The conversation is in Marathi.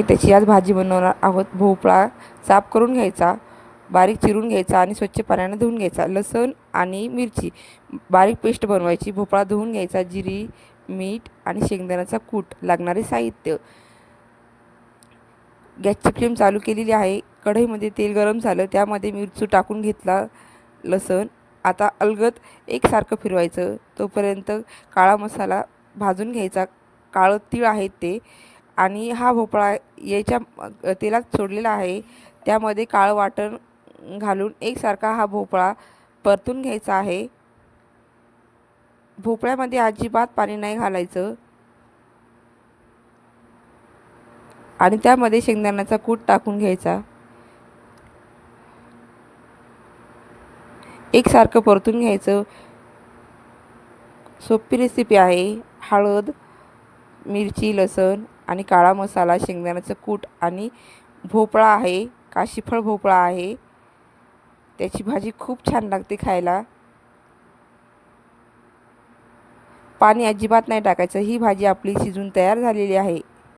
त्याची आज भाजी बनवणार आहोत। भोपळा साफ करून घ्यायचा, बारीक चिरून घ्यायचा आणि स्वच्छ पाण्याने धुवून घ्यायचा। लसूण आणि मिरची बारीक पेस्ट बनवायची। भोपळा धुवून घ्यायचा। जिरी, मीठ आणि शेंगदाण्याचा कूट। लागणारे साहित्य, गॅसची फ्लेम चालू केलेली आहे। कढईमध्ये तेल गरम झालं, त्यामध्ये मिरची टाकून घेतला, लसूण आता अलगद एकसारखं फिरवायचं। तोपर्यंत काळा मसाला भाजून घ्यायचा। काळं तीळ आहेत ते, आणि हा भोपळा याच्या तेलात सोडलेला आहे। त्यामध्ये काळं वाटण घालून एकसारखा हा भोपळा परतून घ्यायचा आहे। भोपळ्यामध्ये अजिबात पाणी नाही घालायचं, आणि त्यामध्ये शेंगदाण्याचा कूट टाकून घ्यायचा। एकसारखं परतून घ्यायचं। सोपी रेसिपी आहे। हळद, मिरची, लसूण आणि काळा मसाला, शेंगदाण्याचं कूट आणि भोपळा आहे, काशीफळ भोपळा आहे। त्याची भाजी खूप छान लागते खायला। पाणी अजिबात नाही टाकायचं। ही भाजी आपली शिजून तयार झालेली आहे।